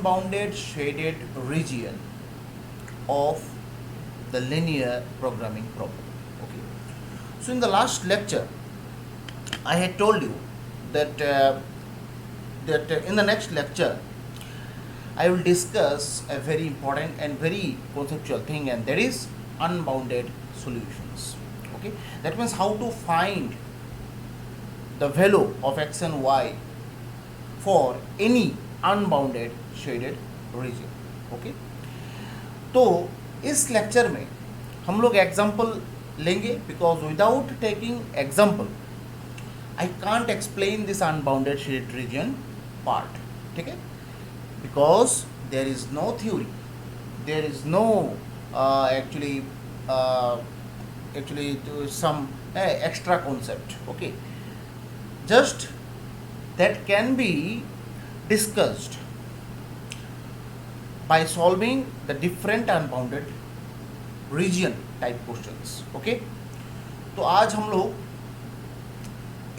unbounded shaded region of the linear programming problem. Okay. So in the last lecture, I had told you that in the next lecture I will discuss a very important and very conceptual thing, and that is unbounded solutions. Okay, that means how to find the value of x and y for any unbounded shaded region. Okay, तो इस lecture में हम लोग example लेंगे, because without taking example I can't explain this unbounded shaded reason part. ठीक है, because there is no theory, there is no actually some extra concept. Okay, just that can be discussed by solving the different unbounded region type questions. Okay, तो आज हम लोग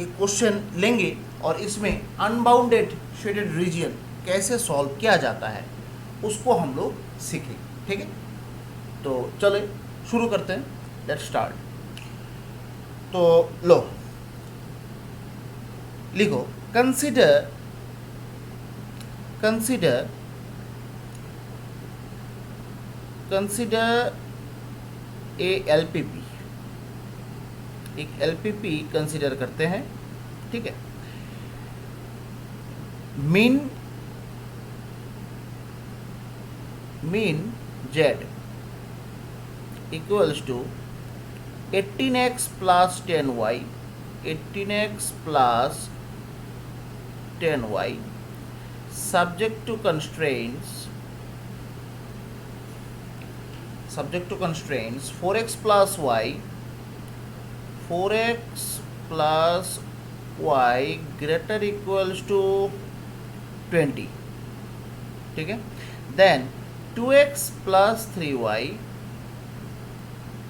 एक question लेंगे और इसमें अनबाउंडेड शेडेड रीजन कैसे solve किया जाता है उसको हम लोग सीखेंगे. ठीक है, तो चलो शुरू करते हैं. Let's start. तो लो लिखो, कंसीडर ए एलपीपी. एक एलपीपी कंसीडर करते हैं. ठीक है, mean z equals to 18x plus 10y, 18x plus 10y, subject to constraints 4x plus y, 4x plus y greater equals to 20. ठीक है, then 2x plus 3y,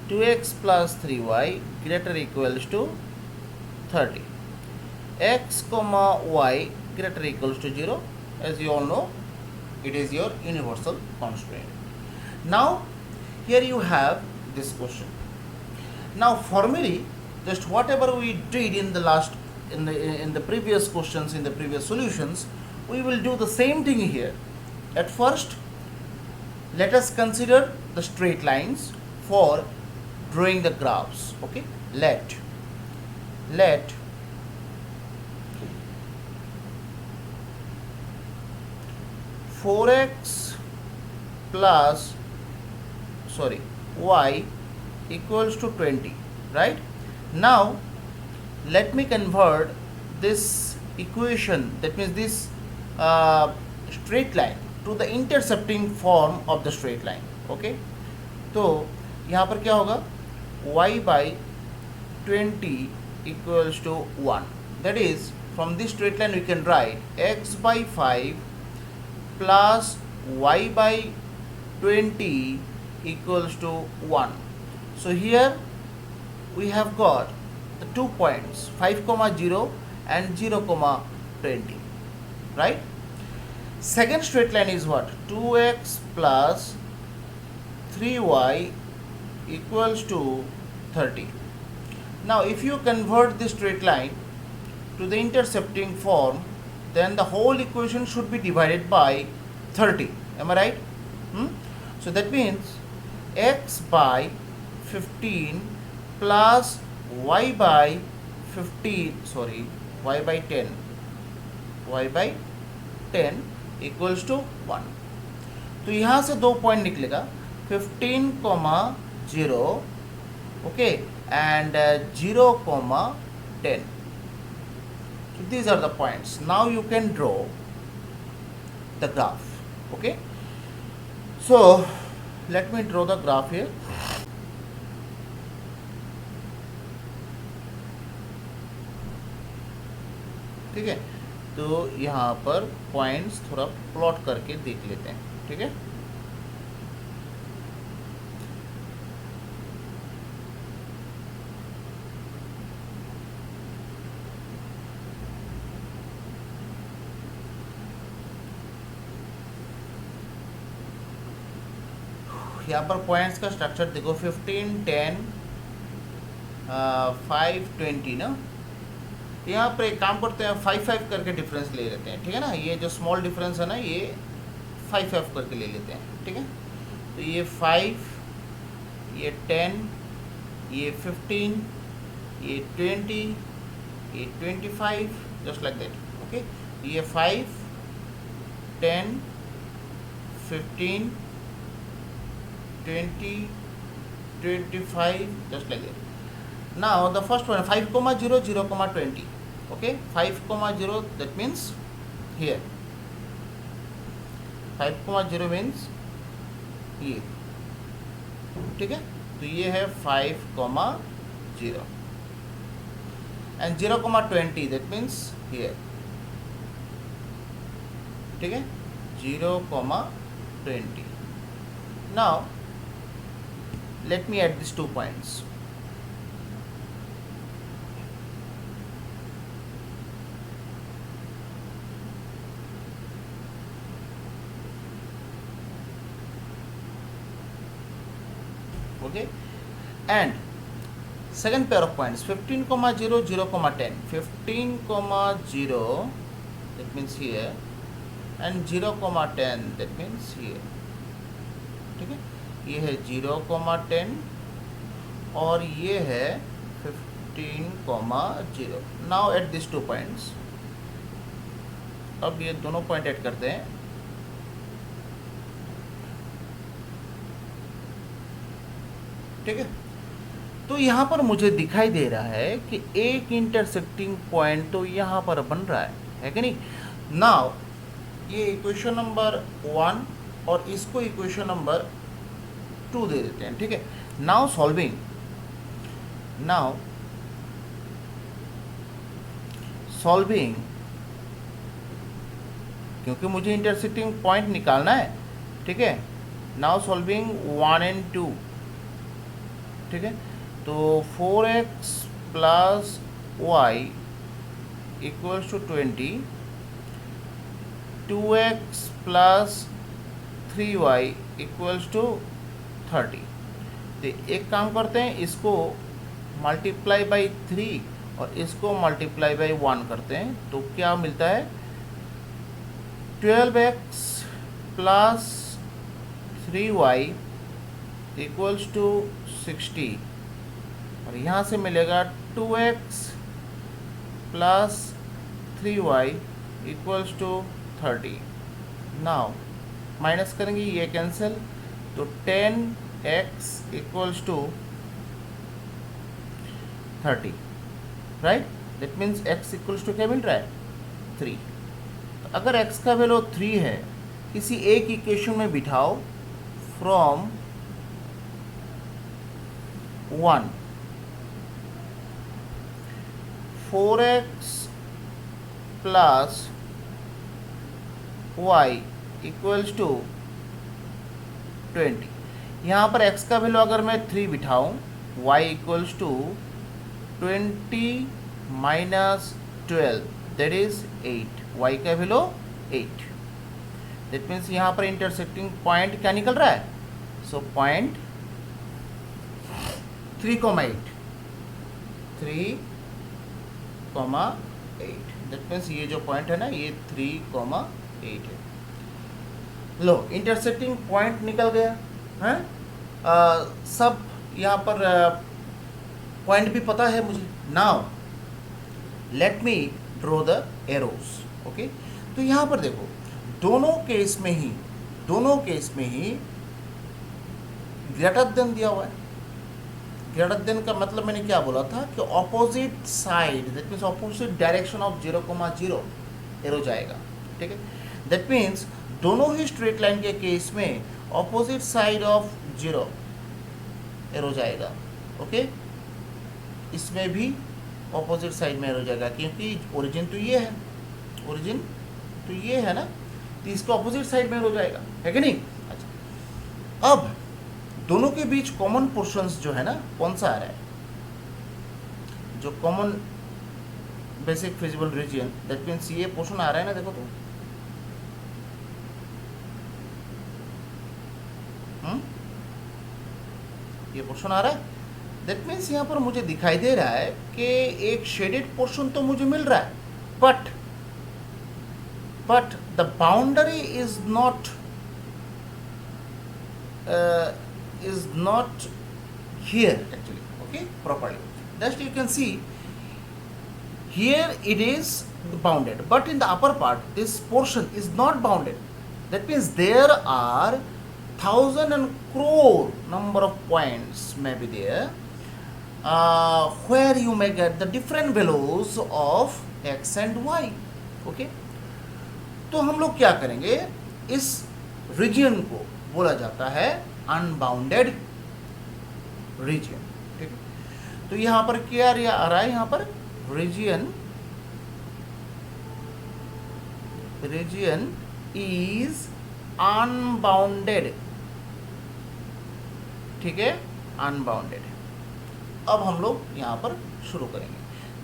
2x plus 3y greater equals to 30. X comma y greater equals to 0. As you all know, it is your universal constraint. Now here you have this question. Now formally, just whatever we did in the last in the previous questions, in the previous solutions, we will do the same thing here. At first, let us consider the straight lines for drawing the graphs. Okay, let 4x plus y equals to 20, right? Now let me convert this equation, that means this straight line, to the intercepting form of the straight line. Okay, तो यहाँ पर क्या होगा, y by 20 equals to 1. That is, from this straight line we can write x by 5 plus y by 20 equals to 1. So here we have got the 2 points 5,0 and 0,20, right? Second straight line is what? 2x plus 3y equals to 30. Now if you convert this straight line to the intercepting form, then the whole equation should be divided by 30. Am I right? So that means x by 15 plus y by 10 equals to 1. तो यहाँ से 2 point निकलेगा 15,0, okay, and 0,10. So these are the points. Now you can draw the graph. Okay, so let me draw the graph here. ठीक है, तो यहाँ पर points थोड़ा प्लॉट करके देख लेते हैं. ठीक है, यहाँ पर पॉइंट्स का स्ट्रक्चर देखो 15, 10, 5, 20 ना। यहाँ पर एक काम करते हैं 5-5 करके डिफरेंस ले लेते हैं, ठीक है ना। ये जो स्मॉल डिफरेंस है ना ये 5-5 करके ले लेते हैं, ठीक है। तो ये 5, ये 10, ये 15, ये 20, ये 25, जस्ट लाइक दैट, ओके। ये 5, 10, 15, 20, 25, just like that. Now the first one 5, 0, 0, 20, okay. 5, 0, that means here 5, 0 means ये, ठीक है। तो ये है 5, 0 and 0, 20, that means here, ठीक है। 0, 20. Now let me add these 2 points. Okay, and second pair of points 15, 0, 0, 10. 15, 0, that means here, and 0, 10, that means here, ठीक है। ये है 0, 10 और ये है 15, 0. Now at this 2 points. अब ये दोनों पॉइंट ऐड करते हैं, ठीक है। तो यहाँ पर मुझे दिखाई दे रहा है कि एक इंटरसेक्टिंग पॉइंट तो यहाँ पर बन रहा है कि नहीं। नाउ ये इक्वेशन नंबर 1 और इसको इक्वेशन नंबर 2 दे देते हैं, ठीक है। नाउ सॉल्विंग, क्योंकि मुझे इंटरसेक्टिंग पॉइंट निकालना है, ठीक है। नाउ सॉल्विंग 1 and 2, ठीक है। तो 4x plus y equals to 20, 2x plus 3y equals to 30। तो एक काम करते हैं, इसको मल्टीप्लाई बाई 3 और इसको मल्टीप्लाई बाई 1 करते हैं, तो क्या मिलता है 12x plus 3y equals to 60 और यहाँ से मिलेगा 2x plus 3y equals to 30। Now minus करेंगे, ये कैंसिल, तो 10x equals to 30, right. That means x equals to क्या मिल रहा है 3। तो अगर x का वैल्यू 3 है, किसी एक इक्वेशन में बिठाओ from 1, 4x plus y equals to 20। यहाँ पर x का वैल्यू अगर मैं 3 बिठाऊँ, y equals to 20 minus 12, that is 8। y का वैल्यू 8। दैट मीन्स यहाँ पर इंटरसेक्टिंग पॉइंट क्या निकल रहा है, सो पॉइंट 3,8, 3,8। दैट मीन्स ये जो पॉइंट है ना ये 3,8 है। लो इंटरसेक्टिंग पॉइंट निकल गया है। सब यहाँ पर पॉइंट भी पता है मुझे। Now let me draw the arrows, okay. तो यहाँ पर देखो दोनों केस में ही ग्रेटर देन दिया हुआ है। ग्रेटर देन का मतलब मैंने क्या बोला था कि opposite side, that means opposite direction of 0,0 arrow जाएगा, ठीक है। दैट मीन्स दोनों ही स्ट्रेट लाइन के केस में ऑपोजिट साइड ऑफ 0 एरो जाएगा, ओके। इसमें भी ऑपोजिट साइड में एरो जाएगा क्योंकि ओरिजिन तो ये है, ओरिजिन तो ये है ना, तो इसका ऑपोजिट साइड में एरो जाएगा, है कि नहीं। अच्छा, अब दोनों के बीच कॉमन पोर्शंस जो है ना, कौन सा आ रहा है, जो common basic feasible region, that means ये पोर्शन आ रहा है ना, देखो तो ये पोर्शन आ रहा है। दैट मीन्स यहाँ पर मुझे दिखाई दे रहा है कि एक शेडेड पोर्शन तो मुझे मिल रहा है, but the boundary is not here actually, okay, properly. Just you can see here it is bounded, but in the upper part this portion is not bounded. That means there are thousand and crore number of points may be there, where you may get the different values of x and y. Okay, तो हम लोग क्या करेंगे, इस reason को बोला जाता है अनबाउंडेड रीजन। ठीक है, तो यहाँ पर क्या आ रहा है, यहाँ पर रीजन इज अनबाउंडेड। ठीक है, अनबाउंडेड। अब हम लोग यहाँ पर शुरू करेंगे,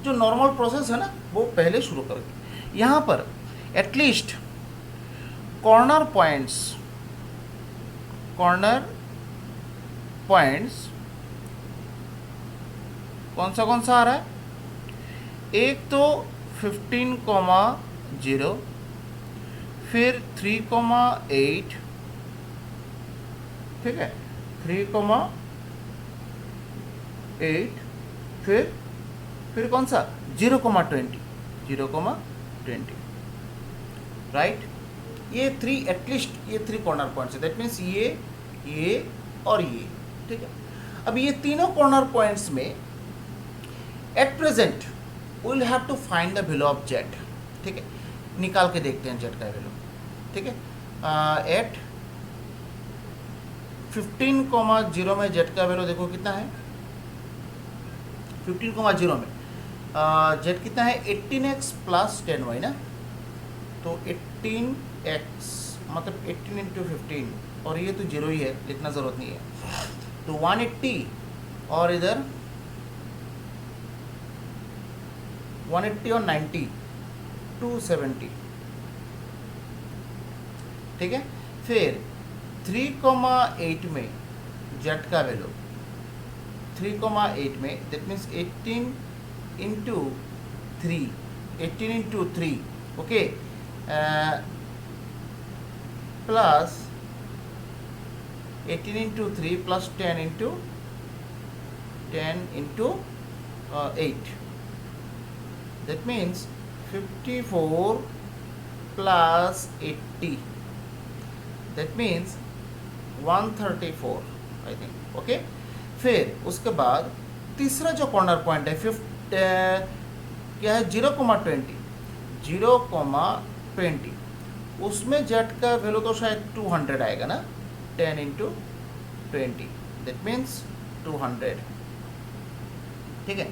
जो नॉर्मल प्रोसेस है ना वो पहले शुरू करेंगे। यहाँ पर एटलीस्ट कॉर्नर पॉइंट्स कौन सा आ रहा है, एक तो 15,0, फिर 3,8, ठीक है, 3,8, फिर कौन सा 0,20, राइट। ये एटलीस्ट ये 3 कॉर्नर पॉइंट्स है। दैट मीन्स ये और ये। ठीक है, अब ये तीनों कॉर्नर पॉइंट्स में at present we will have to find the value of z. ठीक है, निकाल के देखते हैं जेड का वैल्यू। ठीक है, एट 15,0 में जेड का वैल्यू देखो कितना है, 15,0 में जेड कितना है, 18x प्लस 10y ना, तो 18x मतलब 18 इंटू 15, और ये तो 0 ही है, लिखना ज़रूरत नहीं है, तो 180, और इधर 180 और 90 270। ठीक है, फिर 3,8 में जेड का वैल्यू 3,8 में, that means 18 into 3, okay, plus 18 into 3 plus 10 into 8, that means 54 plus 80, that means 134 I think, okay। फिर उसके बाद तीसरा जो कॉर्नर पॉइंट है क्या है, 0,20, उसमें जेड का वैल्यू तो शायद 200 आएगा ना, 10 इंटू 20, दैट मीन्स 200। ठीक है,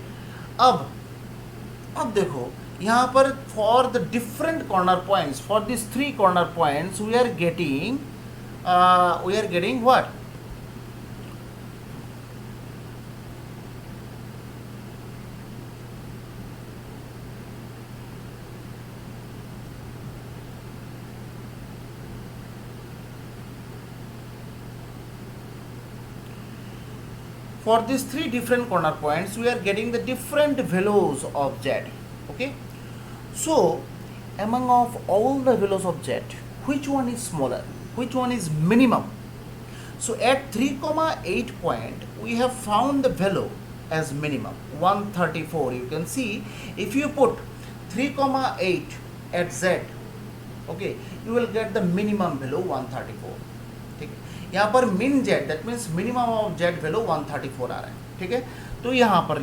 अब देखो यहाँ पर for the different corner points, for this 3 corner points we are getting what, for these 3 different corner points we are getting the different values of z, okay। So among of all the values of z, which one is smaller, which one is minimum? So at 3,8 point we have found the value as minimum 134। you can see if you put 3,8 at z, okay, you will get the minimum value 134। ठीक है, यहाँ पर मिन Z, that means minimum of Z value 134 आ रहा है। ठीक है, तो यहाँ पर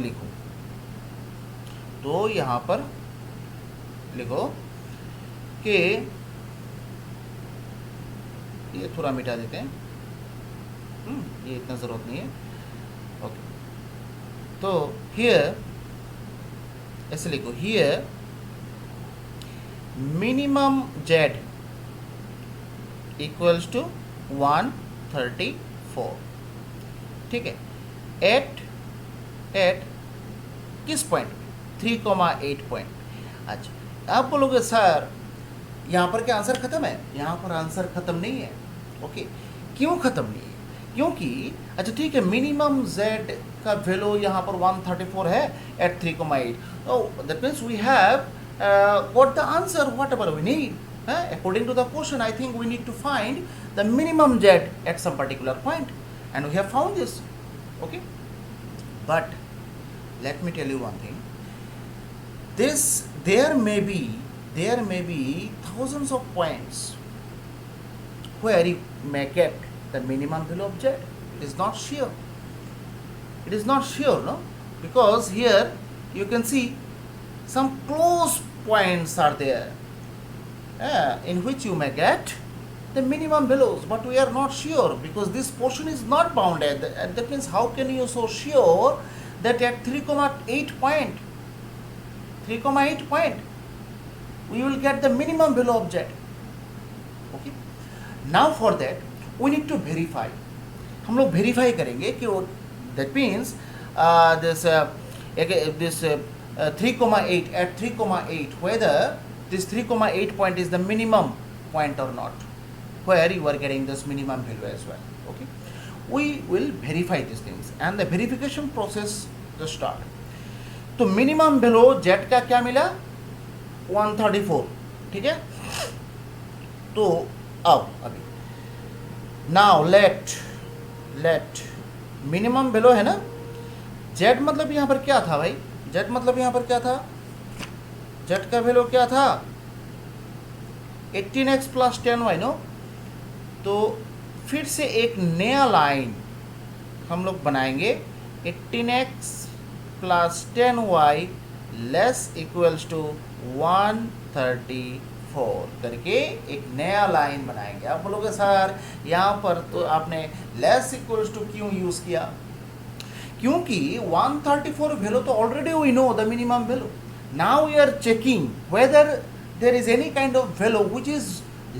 लिखो कि ये थोड़ा मिटा देते हैं, ये इतना ज़रूरत नहीं है, ओके। तो हियर ऐसे लिखो, here minimum z equals to 134। ठीक है, एट किस पॉइंट, 3,8 पॉइंट। अच्छा, आप बोलोगे सर यहाँ पर क्या आंसर ख़त्म है, यहाँ पर आंसर ख़त्म नहीं है, ओके। क्यों ख़त्म नहीं है, क्योंकि अच्छा ठीक है, मिनिमम z का वैल्यू यहाँ पर 134 है at 3,8. That means we have got the answer whatever we need. According to the question, I think we need to find the minimum z at some particular point, and we have found this. Okay, but let me tell you one thing. There may be thousands of points where you may get the minimum value of z. It is not sure. It is not sure, no, because here you can see some close points are there in which you may get the minimum values, but we are not sure because this portion is not bounded. That means how can you so sure that at 3,8 point we will get the minimum value of z. Okay, now for that we need to verify. हम लोग verify करेंगे कि that means this 3,8 at 3,8 whether this 3,8 point is the minimum point or not, where you are getting this minimum value as well. Okay, we will verify these things and the verification process just start. तो minimum value z का क्या मिला 134. ठीक है, तो अब अभी now let minimum value है ना, z मतलब यहाँ पर क्या था भाई, z मतलब यहाँ पर क्या था, z का वैल्यू क्या था 18x प्लस 10y नो. तो फिर से एक नया लाइन हम लोग बनाएंगे 18x plus 10y less equals to 134 करके एक नया लाइन बनाएंगे. आप बोलोगे सर यहाँ पर तो आपने लेस इक्वल्स टू क्यों यूज़ किया, क्योंकि 134 वैल्यू तो already we know the minimum value. Now we are checking whether there is any kind of value which is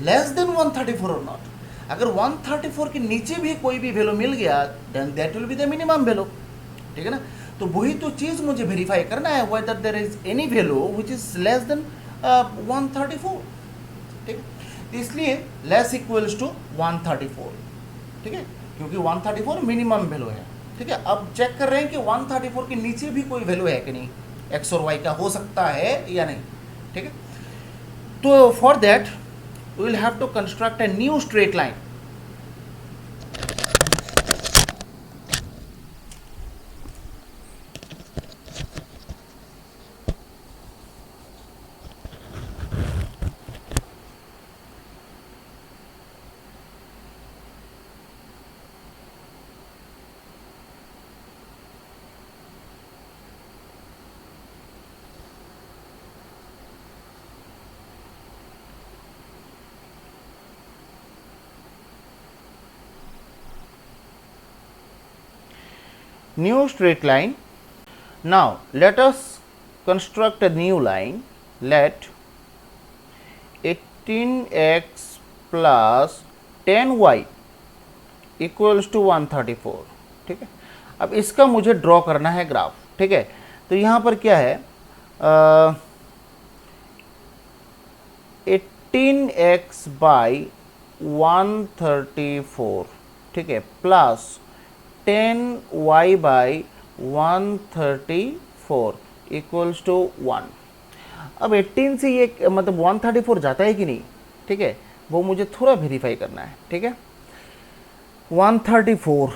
less than 134 और नॉट. अगर 134 के नीचे भी कोई भी वैल्यू मिल गया then that will be the minimum value. ठीक है ना, तो वही तो चीज़ मुझे वेरीफाई करना है whether there is any value which is less than 134. ठीक है, तो इसलिए लेस इक्वल्स टू 134. ठीक है, क्योंकि 134 मिनिमम वैल्यू है. ठीक है, अब चेक कर रहे हैं कि 134 के नीचे भी कोई वैल्यू है कि नहीं, एक्स और वाई का हो सकता है या नहीं. ठीक है, तो for that we will have to construct a new straight line. New straight line. Now let us construct a new line. Let 18x plus 10y equals to 134. ठीक है, अब इसका मुझे ड्रॉ करना है ग्राफ. ठीक है, तो यहाँ पर क्या है 18x बाई 134. ठीक है, plus 10y by 134 equals to 1. अब 18 से ये मतलब 134 जाता है कि नहीं. ठीक है, वो मुझे थोड़ा वेरीफाई करना है. ठीक है, 134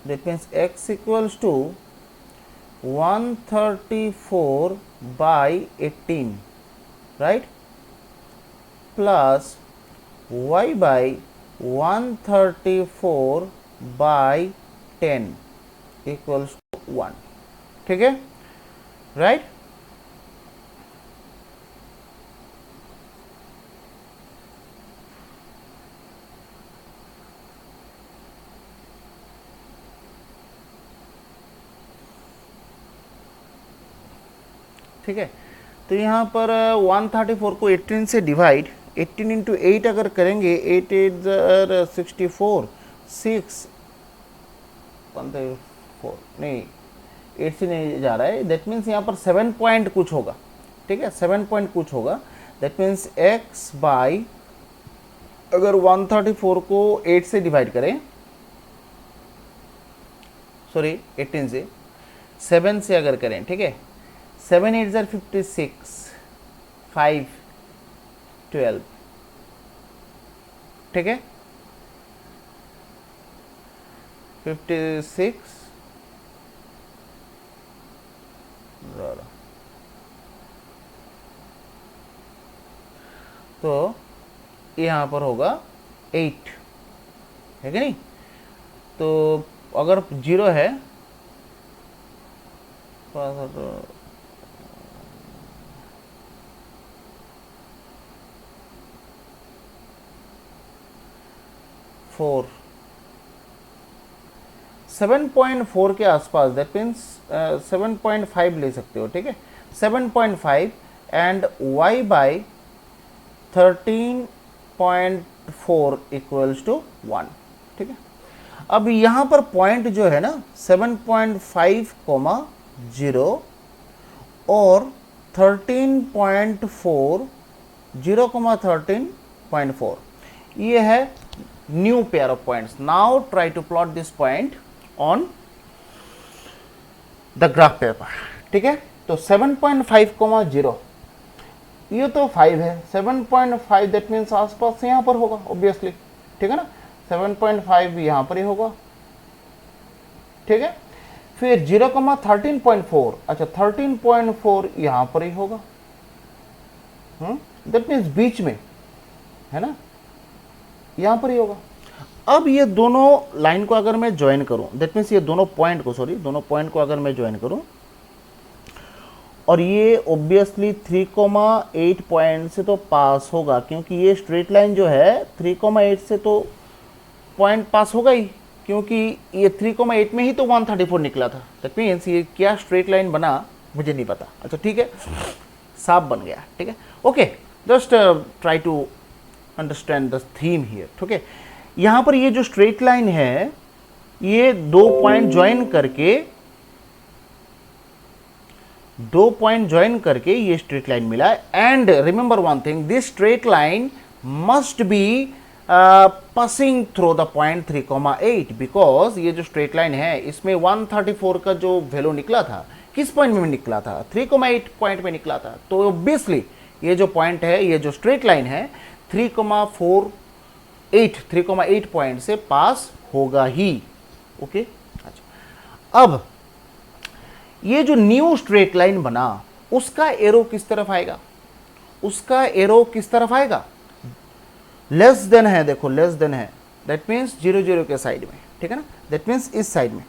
that means x equals to 134 by 18, right, plus y by 134 by 10 equals to 1. ठीक है, राइट. ठीक है, तो यहाँ पर 134 को 18 से डिवाइड 18 इंटू 8 अगर करेंगे 8 8 64 6 134 नहीं 8 से नहीं जा रहा है. दैट मीन्स यहाँ पर 7 पॉइंट कुछ होगा. ठीक है, 7 पॉइंट कुछ होगा. दैट मीन्स x बाई, अगर 134 को 8 से डिवाइड करें, सॉरी 18 से, 7 से अगर करें, ठीक है, 7 8 ज़र 56, 5 12, ठीक है, 56 तो यहाँ पर होगा 8, है कि नहीं? तो अगर 0 है तो 4 7.4 के आसपास, दैट मीन्स 7.5 ले सकते हो, ठीक है, 7.5 and y by 13.4 equals to 1, ठीक है। अब यहाँ पर पॉइंट जो है ना 7.5, 0 और 13.4, 0,13.4, ये है new pair of points. Now try to plot this point on the graph paper, ठीक है। तो 7.5, 0, ये तो 5 है, 7.5 दैट मीन्स आसपास से यहाँ पर होगा ऑब्वियसली, ठीक है ना, 7.5 यहाँ पर ही होगा, ठीक है। फिर 0,13.4, अच्छा 13.4 यहाँ पर ही होगा, दैट मीन्स बीच में है ना, यहाँ पर ही होगा। अब ये दोनों लाइन को अगर मैं ज्वाइन करूं, दैट मीन्स ये दोनों पॉइंट को, सॉरी दोनों पॉइंट को अगर मैं ज्वाइन करूं, और ये ऑब्वियसली 3,8 पॉइंट से तो पास होगा, क्योंकि ये स्ट्रेट लाइन जो है 3,8 से तो पॉइंट पास होगा ही, क्योंकि ये 3,8 में ही तो 134 निकला था। दैट मीन्स ये क्या स्ट्रेट लाइन बना मुझे नहीं पता, अच्छा ठीक है, साफ बन गया, ठीक है, okay. Just try to understand the theme here, ठीक है। यहाँ पर ये जो स्ट्रेट लाइन है, ये दो पॉइंट ज्वाइन करके ये स्ट्रेट लाइन मिला। And remember one thing, this straight line must be passing through the point 3,8, because ये जो स्ट्रेट लाइन है इसमें 134 का जो वैल्यू निकला था, किस पॉइंट में निकला था, 3,8 पॉइंट में निकला था। तो ऑब्वियसली ये जो पॉइंट है, ये जो स्ट्रेट लाइन है 3,8 पॉइंट से पास होगा ही, ओके। अच्छा, अब ये जो न्यू स्ट्रेट लाइन बना, उसका एरो किस तरफ आएगा, उसका एरो किस तरफ आएगा, लेस देन है, देखो लेस देन है, दैट मीन्स 0 0 के साइड में, ठीक है ना, दैट मीन्स इस साइड में,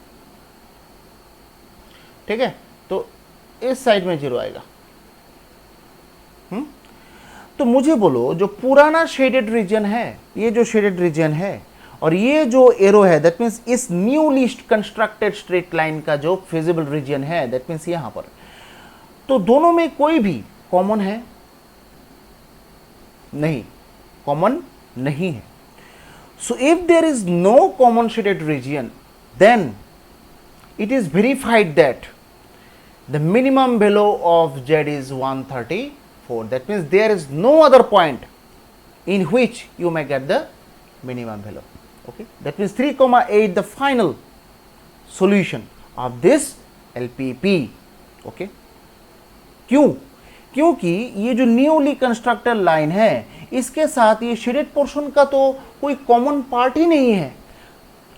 ठीक है, तो इस साइड में 0 आएगा। तो मुझे बोलो, जो पुराना शेडेड रीजन है, ये जो शेडेड रीजन है और ये जो एरो है, दैट मीन्स इस न्यूली कंस्ट्रक्टेड स्ट्रेट लाइन का जो फिजिबल रीजन है, दैट मीन्स यहां पर, तो दोनों में कोई भी कॉमन है नहीं, कॉमन नहीं है। So if there is no common shaded region, then it is verified that the minimum value of z is 134. That means there is no other point in which you may get the minimum value, okay. That means 3,8 the final solution of this LPP, okay. क्यों? क्योंकि ये जो newly constructed line है, इसके साथ ये shaded portion का तो कोई कॉमन पार्ट ही नहीं है।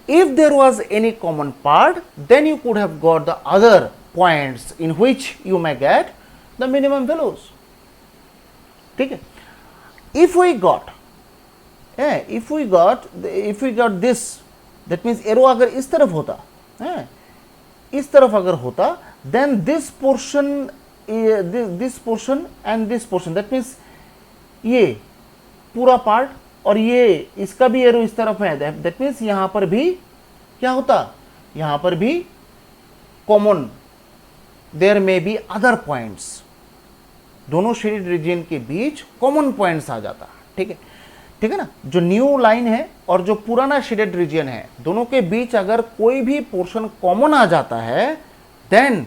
If there was any common part, then you could have got the other points in which you may get the minimum values, ठीक है। If we got this, that means arrow अगर इस तरफ होता, इस तरफ अगर होता, then this portion and this portion, that means ये पूरा पार्ट और ये इसका भी एरो इस तरफ है, दैट मीन्स यहां पर भी क्या होता, यहां पर भी कॉमन, देयर में बी अदर पॉइंट्स, दोनों शेडेड रीजन के बीच कॉमन पॉइंट्स आ जाता, ठीक है, ठीक है ना। जो न्यू लाइन है और जो पुराना शेडेड रीजन है, दोनों के बीच अगर कोई भी पोर्शन कॉमन आ जाता है, then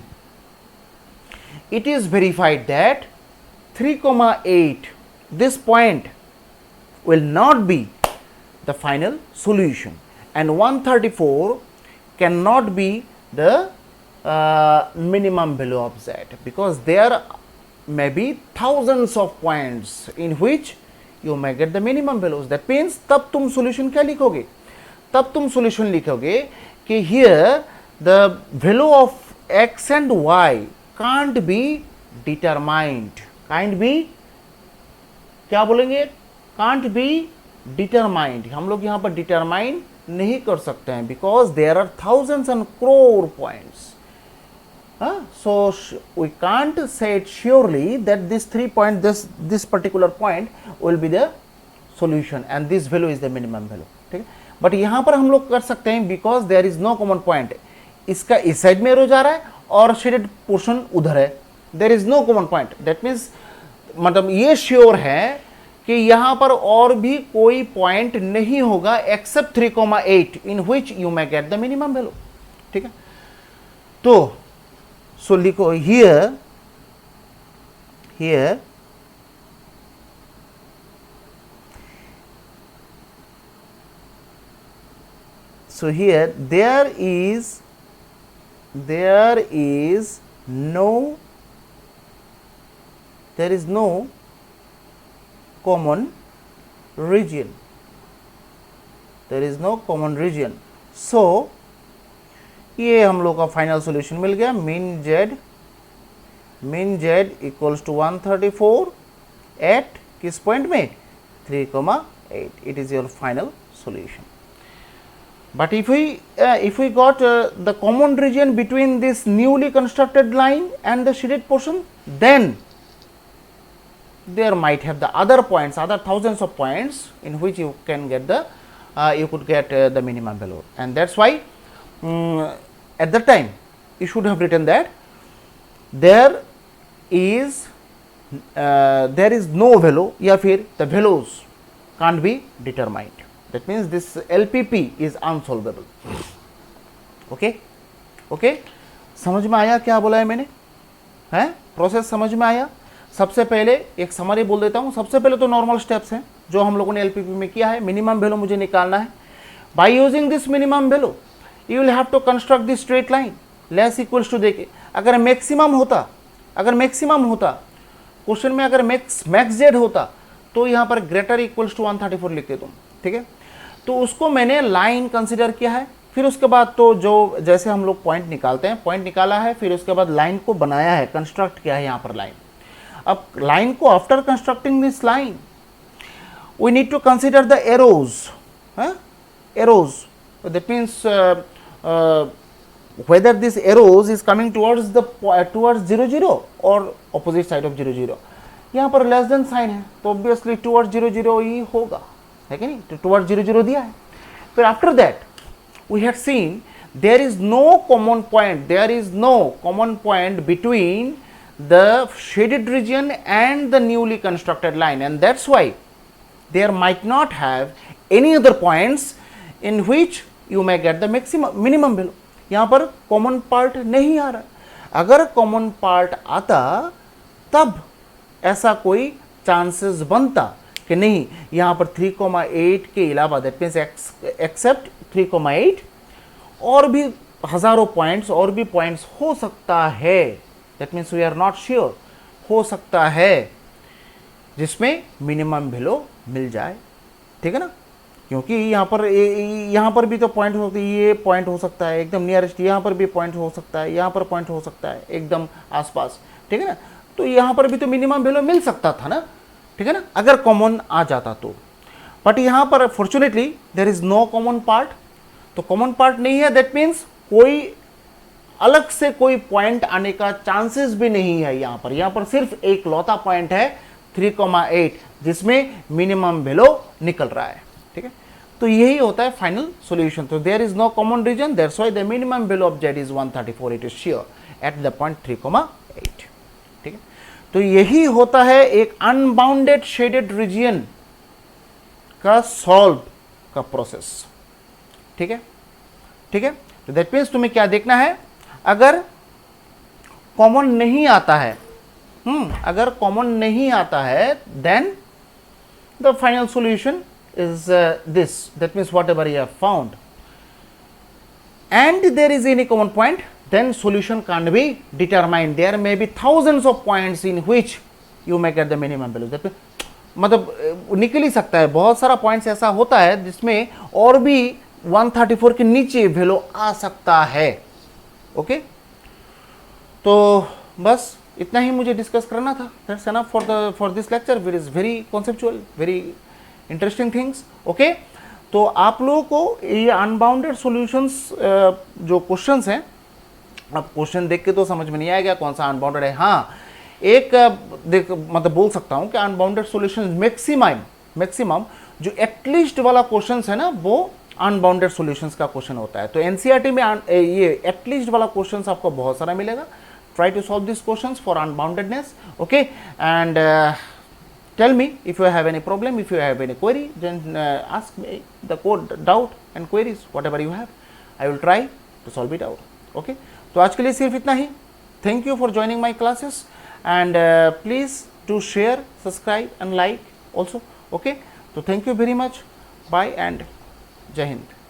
it is verified that 3,8 this point will not be the final solution, and 134 cannot be the minimum value of z, because there may be thousands of points in which you may get the minimum values. That means तब तुम solution क्या लिखोगे? तब तुम solution लिखोगे कि here the value of x and y can't be determined. Can't be, क्या बोलेंगे? Can't be determined. हम लोग यहाँ पर determine नहीं कर सकते हैं, because there are thousands and crore points. So we can't say it surely that this 3 point, this particular point will be the solution and this value is the minimum value. ठीक है, but यहाँ पर हम लोग कर सकते हैं, because there is no common point. इसका इस साइड में एरो जा रहा है और शेडेड पोर्शन उधर है, there is no common point. That means मतलब ये श्योर है कि यहाँ पर और भी कोई पॉइंट नहीं होगा except 3,8 in which you may get the minimum value. ठीक है, तो सो लिखो here so here there is no common region. There is no common region. So ये हम लोग का फाइनल सॉल्यूशन मिल गया. Mean z equals to 134 at किस पॉइंट में 3,8. It is your final solution. But if we got the common region between this newly constructed line and the shaded portion, then there might have the other points, other thousands of points in which you can get the you could get the minimum value, and that's why at that time you should have written that there is no value, या फिर the values can't be determined. That means this LPP is unsolvable. okay? समझ में आया क्या बोला है मैंने? है प्रोसेस समझ में आया? सबसे पहले एक समरी बोल देता हूँ. सबसे पहले तो नॉर्मल स्टेप्स हैं जो हम लोगों ने एलपीपी में किया है. मिनिमम वैल्यू मुझे निकालना है. By using this minimum value you will have to construct this straight line less equals to देके. अगर मैक्सिमम होता क्वेश्चन में, अगर मैक्स जेड होता तो यहाँ पर ग्रेटर इक्वल्स टू 134 लिखते तुम. ठीक है, तो उसको मैंने लाइन कंसिडर किया है. फिर उसके बाद तो जो जैसे हम लोग पॉइंट निकालते हैं, पॉइंट निकाला है, फिर उसके बाद लाइन को बनाया है, कंस्ट्रक्ट किया है यहाँ पर लाइन. अब लाइन को after constructing this line we need to consider the arrows. Arrows, that means whether this arrows is coming towards 0,0 और opposite side of 0,0. यहाँ पर लेस देन साइन है तो ऑब्वियसली टुवर्ड्स 0,0 ही होगा, है कि नहीं? तो टुवर्ड्स 0,0 दिया है. फिर after that we have seen there is no common point between the shaded region and the newly constructed line, and that's why there might not have any other points in which you may get the minimum value. यहाँ पर common part नहीं आ रहा. अगर common part आता तब ऐसा कोई chances बनता कि नहीं यहाँ पर 3,8 के अलावा, दैट मीन्स एक्सेप्ट 3,8 और भी हजारों पॉइंट्स और भी पॉइंट्स हो सकता है. That means we are not sure, हो सकता है जिसमें मिनिमम वैल्यू मिल जाए. ठीक है ना, क्योंकि यहाँ पर भी तो पॉइंट हो सकती है, ये पॉइंट हो सकता है एकदम नियरेस्ट, यहाँ पर भी पॉइंट हो सकता है, यहाँ पर पॉइंट हो सकता है एकदम आसपास. ठीक है ना, तो यहाँ पर भी तो मिनिमम वैल्यू मिल सकता था ना. ठीक है ना, अगर कॉमन आ जाता तो. बट यहाँ पर fortunately there is no common part. तो कॉमन पार्ट नहीं है, दैट मीन्स कोई अलग से कोई पॉइंट आने का चांसेस भी नहीं है. यहाँ पर सिर्फ एक लौता पॉइंट है 3,8 जिसमें मिनिमम वैल्यू निकल रहा है. ठीक है, तो यही होता है फाइनल सॉल्यूशन. तो there is no common region, that's why the minimum value of z is 134. It is sure at the point 3,8. ठीक है, तो यही होता है एक अनबाउंडेड शेडेड रीजन का सॉल्व का प्रोसेस. ठीक है, तो दैट मीन्स तुम्हें क्या देखना है, अगर कॉमन नहीं आता है, then the final solution is this, that means whatever you have found, and there is any common point, then solution can't be determined. There may be thousands of points in which you may get the minimum value. That मतलब निकल ही सकता है, बहुत सारा points ऐसा होता है जिसमें और भी 134 के नीचे वैल्यू आ सकता है. ओके, तो बस इतना ही मुझे डिस्कस करना था. That's enough for this lecture, which is very conceptual, very interesting things. Okay, तो आप लोगों को ये अनबाउंडेड सॉल्यूशंस जो क्वेश्चंस हैं, अब क्वेश्चन देख के तो समझ में नहीं आएगा कौन सा अनबाउंडेड है. हाँ, एक देख मतलब बोल सकता हूँ कि अनबाउंडेड सॉल्यूशंस मैक्सिमम जो एटलीस्ट वाला क्वेश्चन है ना, वो अनबाउंडेड सॉल्यूशंस का क्वेश्चन होता है. तो एनसीईआरटी में ये एटलीस्ट वाला क्वेश्चन आपको बहुत सारा मिलेगा. Try to solve this questions for unboundedness. Okay, and tell me if you have any problem, if you have any query, then ask me the code doubt and queries, whatever you have, I will try to solve it out. Okay, तो आज के लिए सिर्फ इतना ही. Thank you for joining my classes, and please do share, subscribe and like also. Okay, so thank you very much. Bye and Jai Hind.